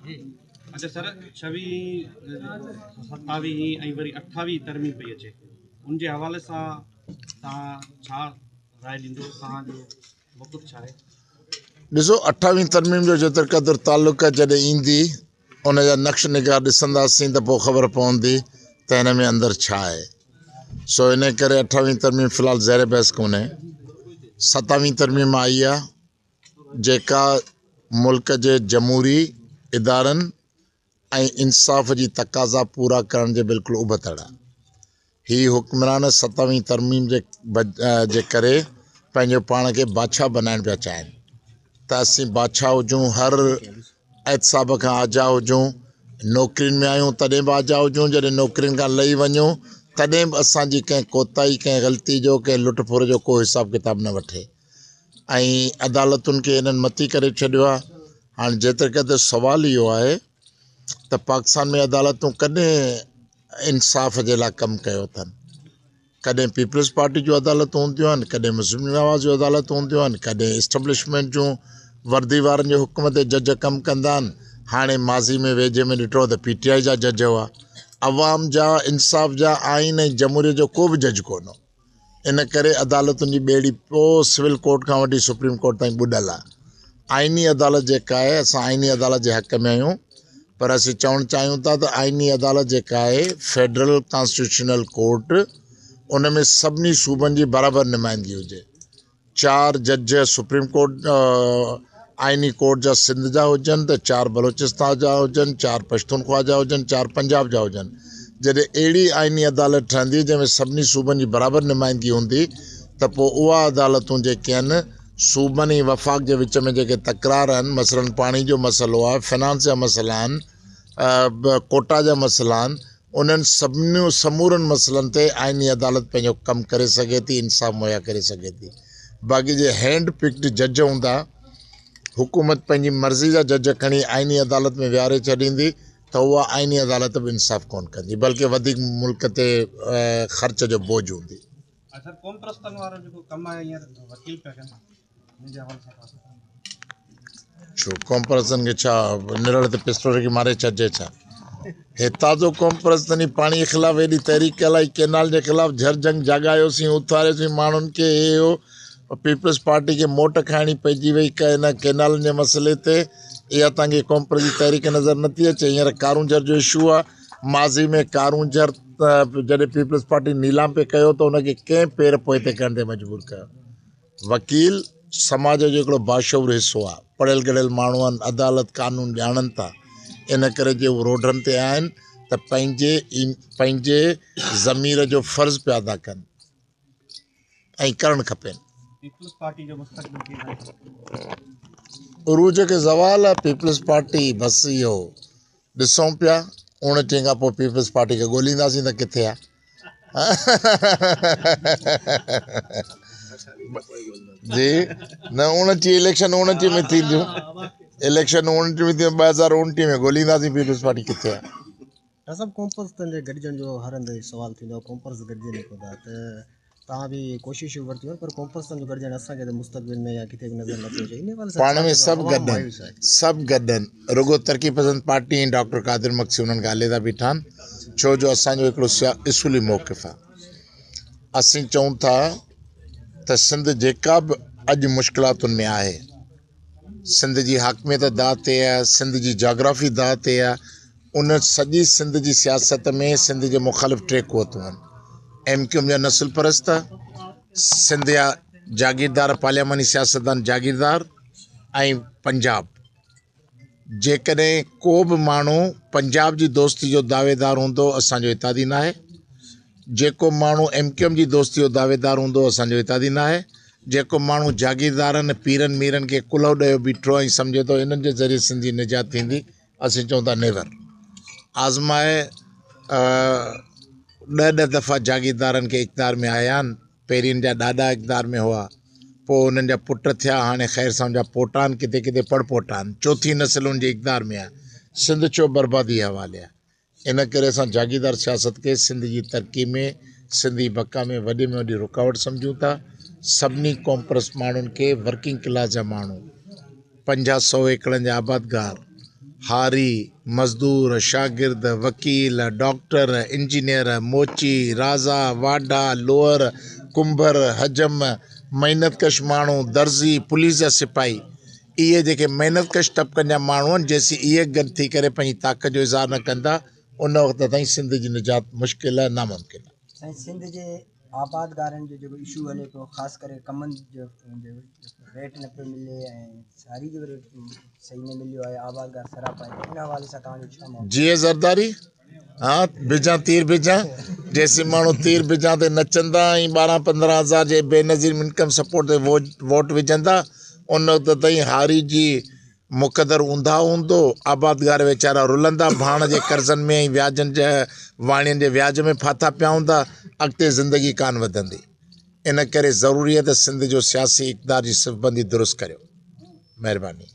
अच्छा सर 26 27 ऐं वरी 28 तरमीम पई अचे उनजे हवाले सां तव्हां छा राय ॾींदो तव्हांजो मौक़िफ़ छा आहे? ॾिसो 28वीं तरमीम जो जेतिरो क़दुरु तालुक जॾहिं ईंदी उन जा नक्श निगार ॾिसंदासीं त पोइ ख़बर पवंदी त हिन में अंदरि छा आहे। सो इन करे 28वीं तरमीम फ़िलहालु ज़ैर बहस कोन्हे। 27वीं तरमीम आई आहे जेका मुल्क जे जमहूरी इदारनि ऐं इंसाफ़ जी तक़ाज़ा पूरा करण जे बिल्कुलु उबतड़ आहे। हीअ हुक्मरान 27वीं तरमीम जे करे पंहिंजो पाण खे बादशाह बनाइण पिया चाहिनि त असीं बादशाह हुजूं, हर एहतसाब खां आज़ा हुजूं, नौकिरियुनि में आहियूं तॾहिं बि आज़ा हुजूं, जॾहिं नौकिरियुनि खां लही वञूं तॾहिं बि असांजी कंहिं कोताही कंहिं ग़लती जो कंहिं लुट फुर जो को हिसाब किताब न वठे। ऐं अदालतुनि खे इन्हनि मती करे छॾियो आहे। हाणे जेतिरे क़दुरु सुवालु इहो आहे त पाकिस्तान में अदालतूं कॾहिं इंसाफ़ जे लाइ कमु कयो अथनि। कॾहिं पीपल्स पार्टी जूं अदालतूं हूंदियूं आहिनि, कॾहिं मुस्लिम नवाज़ जूं अदालतूं हूंदियूं आहिनि, कॾहिं इस्टेब्लिशमेंट जूं वर्दी वारनि जे हुकुम ते जज कमु कंदा आहिनि। हाणे माज़ी में वेझे में ॾिठो त PTI जा जज हुआ। अवाम जा इंसाफ़ जा आइन ऐं जमहूरियत जो को बि जज कोन हो। इन करे अदालतुनि जी ॿेड़ी पोइ सिविल कोर्ट खां वठी सुप्रीम कोर्ट ताईं ॿुॾल आहे। आइनी अदालत जेका आहे, असां आइनी अदालत जे हक़ में आहियूं, पर असीं चवणु चाहियूं था त आइनी अदालत जेका आहे फेडरल कॉन्स्टिट्यूशनल कोर्ट, उन में सभिनी सूबनि जी बराबरि नुमाइंदगी हुजे। 4 जज सुप्रीम कोर्ट आइनी कोर्ट जा सिंध जा हुजनि त 4 बलोचिस्तान जा हुजनि, 4 पश्तूनख्वा जा हुजनि, 4 पंजाब जा हुजनि। जॾहिं अहिड़ी आइनी अदालत ठहंदी जंहिंमें सभिनी सूबनि जी बराबरि नुमाइंदगी हूंदी त पोइ उहा अदालतूं जेके आहिनि सूबनि ऐं वफ़ाक़ जे विच में जेके तकरार आहिनि, मसइलनि पाणी जो मसइलो आहे, फिनांस जा मसइला आहिनि, कोटा जा मसइला आहिनि, उन्हनि सभिनी समूरनि मसइलनि ते आइनी अदालत पंहिंजो कमु करे सघे थी, इंसाफ़ मुहैया करे सघे थी। बाक़ी जे हैंड पिक्ड जज हूंदा, हुकूमत पंहिंजी मर्ज़ी जा जज खणी आइनी अदालत में विहारे छॾींदी त उहा आइनी अदालत बि इंसाफ़ कोन कंदी, बल्कि वधीक मुल्क ते ख़र्च जो बोझ हूंदी। अच्छा कौम प्रस्तन वारो जेको कमु आहे हींअर वकील पिया कनि मुंहिंजे हवाले सां छो कॉम्परसन खे छा निरड़ ते पिस्तौल खे मारे छॾिजे छा? हे ताज़ो कॉम्परसन पाणी जे ख़िलाफ़ु हेॾी तहरीक हलाई, केनाल जे ख़िलाफ़ु झरजंग जाॻायोसीं, उथारियोसीं माण्हुनि खे, हे हो पीपल्स पार्टी खे मोट खाइणी पइजी वई हिन केनालनि जे मसइले ते। इहा तव्हांखे कॉम्पर जी तहरीक नज़र नथी अचे। हींअर कारूंझर जो इशू आहे, माज़ी में कारूंझर जॾहिं पीपल्स पार्टी नीलाम पे कयो त उनखे कंहिं पेर पोइ ते करण ते मजबूर कयो। वकील समाज जो हिकिड़ो बाशऊर हिसो आहे, पढ़ियल गढ़ियल माण्हू आहिनि, अदालत कानून ॼाणनि था, इन करे जे उहे रोडनि ते आहिनि त पंहिंजे ज़मीर जो फ़र्ज़ु पिया अदा कनि ऐं करणु खपेनि। पीपल्स पार्टी जो मुस्तक़बिल कीअं आहे? उरूज खे ज़वाल आहे। पीपल्स पार्टी बसि इहो ॾिसूं पिया, 29 खां पोइ पीपल्स पार्टी खे ॻोल्हींदासीं त किथे आहे। जी न 29 इलेक्शन 29 में थींदियूं, इलेक्शन 29 में थींदियूं, 2029 में ॻोल्हींदासीं पीपल्स पार्टी किथे आहे। सब कॉम्पर्स जे गॾिजण जो हर हंधि सवाल थींदो, कॉम्पर्स गॾिजे न कोन्ह त तव्हां बि कोशिशूं वरितियूं आहिनि, पर कॉम्पर्स जो गॾिजण असांखे त मुस्तक़बिल में या किथे बि नज़र नथो अचे। इन वाले पाण में सभु गॾु आहिनि, सभु गॾु आहिनि। रुगो तरक़ी पसंद पार्टी ऐं डॉक्टर कादिर मक्सी उन्हनि खां हले था बीठा आहिनि, छो जो असांजो हिकिड़ो इसूली मौक़िफ़ आहे। असीं चऊं था त सिंध जेका बि अॼु मुश्किलातुनि में आहे, सिंध जी हाकमियत दाअ ते आहे, सिंध जी जोग्राफ़ी दाअ ते आहे, उन सॼी सिंध जी सियासत में सिंध जे मुख़ालिफ़ 3 क़ुवतूं आहिनि। MQM जा नस्ल परस्त, सिंध जा जागीरदार पार्लियामानी सियासतदान जागीरदार ऐं पंजाब। जेकॾहिं को बि माण्हू पंजाब जी दोस्ती जो दावेदार हूंदो असांजो इतादी न आहे, जेको माण्हू MQM जी दोस्ती जो दावेदार हूंदो असांजो इतादी न आहे, जेको माण्हू जागीरदारनि पीरनि मीरनि खे कुल्हो ॾेयो बीठो ऐं सम्झे थो इन्हनि जे ज़रिए सिंधी निजात थींदी, असीं चऊं था नेवर। आज़माए 10 दफ़ा जागीरदारनि खे इक़्तिदार में आया आहिनि। पहिरीं जा ॾाॾा इक़्तिदार में हुआ, पोइ उन्हनि जा पुट थिया, हाणे ख़ैर सां जा पोटा आहिनि, किथे किथे पड़पोटा आहिनि, चौथी नस्ल उनजे इक़्तिदार में आहे। सिंध छो बर्बादी हवाले आहे। इन करे असां जागीरदार सियासत खे सिंध जी तरक़ी में, सिंधी बका में वॾे में वॾी रुकावट सम्झूं था। सभिनी कॉम्पर्स माण्हुनि खे, वर्किंग क्लास जा माण्हू, 50-100 एकड़नि जा आबादगार, हारी मज़दूर शागिर्द वकील डॉक्टर इंजीनियर मोची राजा वाडा लोअर कुंभर हजम मेहनतकश माण्हू दर्जी पुलिस जा सिपाही इहे जेके महिनतकश तबक़नि जा माण्हू आहिनि जेसीं इहे गॾु थी करे पंहिंजी ताक़त जो इज़हार न कंदा उन वक़्त ताईं सिंध जी निजात मुश्किल आहे नामुमकिन आहे। साईं सिंध जे आबादगारनि जो जेको इशू हले पियो ख़ासि करे कमनि जो रेट न पियो मिले ऐं सारी जो रेट सही न मिलियो आहे आबादगार सराप आहे इन हवाले सां तव्हांजो छा मौक़िफ़? जी ज़रदारी हाँ बिजा तीर बिजा जैसे माण्हू तीर बिजा ते नचंदा ऐं 12-15 हज़ार जे बेनज़ीर इनकम सपोर्ट ते वोट विझंदा उन वक़्त ताईं हारी जी मुक़दर ऊंधा हूंदो आबादगार वीचारा रुलंदा भाण जे कर्ज़नि में ऐं व्याजनि जे वाणियुनि जे व्याज में फाथा पिया हूंदा अॻिते ज़िंदगी कान वधंदी। इन करे ज़रूरी आहे त सिंध जो सियासी इक़्तिदार जी सिफ़बंदी दुरुस्त करियो। महिरबानी।